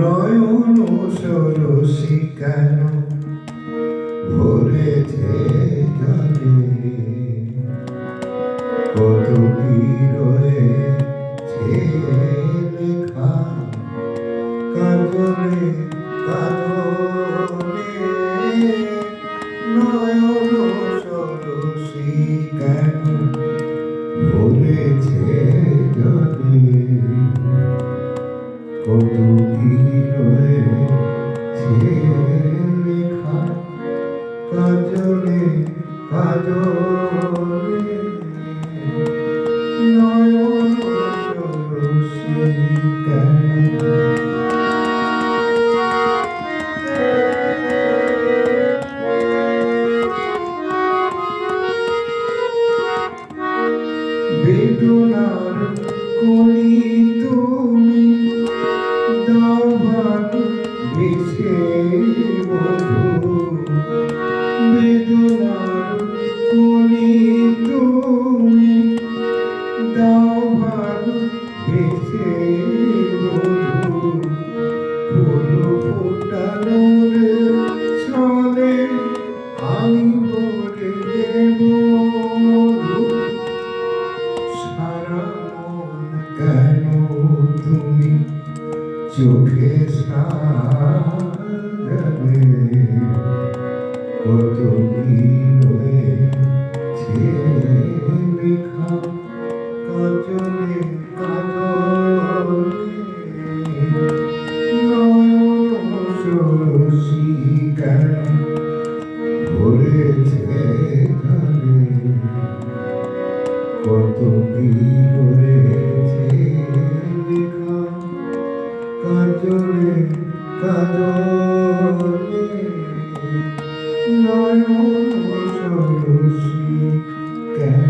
নয়ন সরসী কেন ভরেছে জলে, কত কি রয়েছে লেখা কাজলে কাজলে। নয়ন সরসী কেন ভরেছে জলে, কত কি রয়েছে লেখা কাজলে কাজলে। নয়ন সরসী কেন। বেদনার কলি তুমি দাও ভালো বেশে বধূ, বেদনার কলি তুমি দাও ভালো বেশে বধূ। ফুল ফোটানোর ছলে আমি ভরে দেব মধু। সারা মন কেন তুমি চোখে সাজালে, কত কি রয়েছে লেখা কাজলে কাজলে। নয়ন সরসী কেন ভরেছে জলে, কত কি রয়েছে লেখা কাজলে কাজলে। নয়ন সরসী কেন।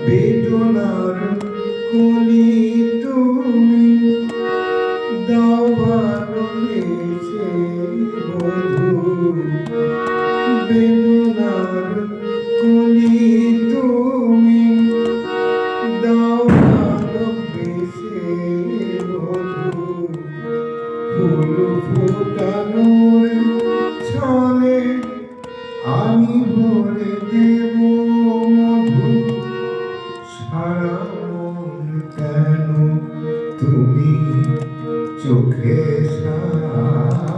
বেদনার কলি তুমি দাও ভালো বেশে বধূ, বেদনার কলি তুমি দাও ভালো বেশে বধূ। ফুল ফোটানোর ছলে আমি ভরে দেব মধু। সারা মন কেন তুমি চোখে সাজালে,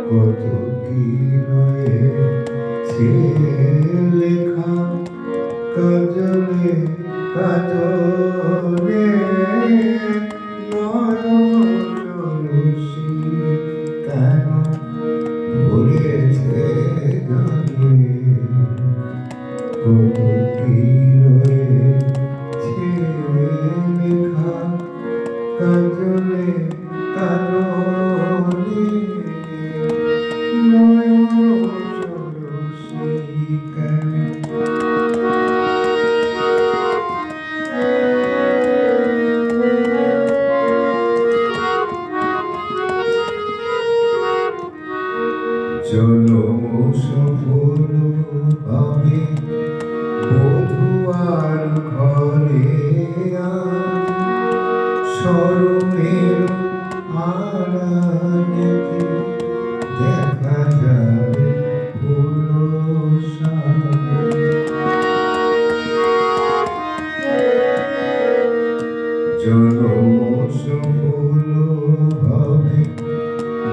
কত কি রয়েছে লেখা কাজলে কাজলে। নয়ন সরসী কেন ভরেছে জলে, কত কি রয়েছে লেখা কাজলে কাজলে। নয়ন সরসী কেন। জনম সফল হবে বধূ আর ঘরে আজ, স্মরণের আড়ালেতে দেখা যাবে ফুল সাজ। জনম সফল হবে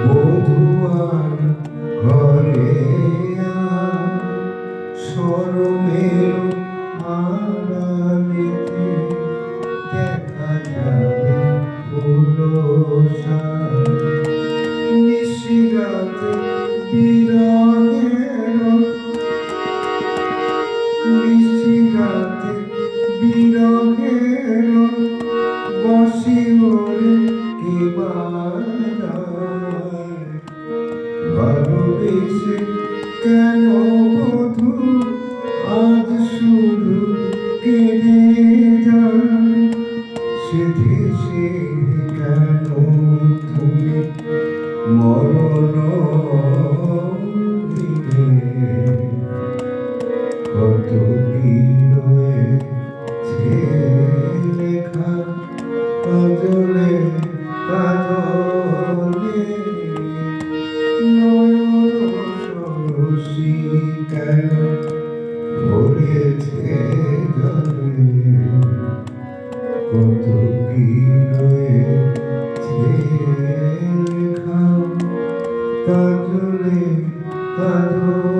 বধূ আর ঘরে আজ, স্মরণের আড়ালেতে দেখা যাবে ফুল সাজ। নিশিরাতে বিরহের, নিশিরাতে বিরহের বসিওরে কে বাজায়। ভালোবেসে কেন বধূ রয়েছে জলে, কত কি রয়েছে লেখা কাজলে কাজল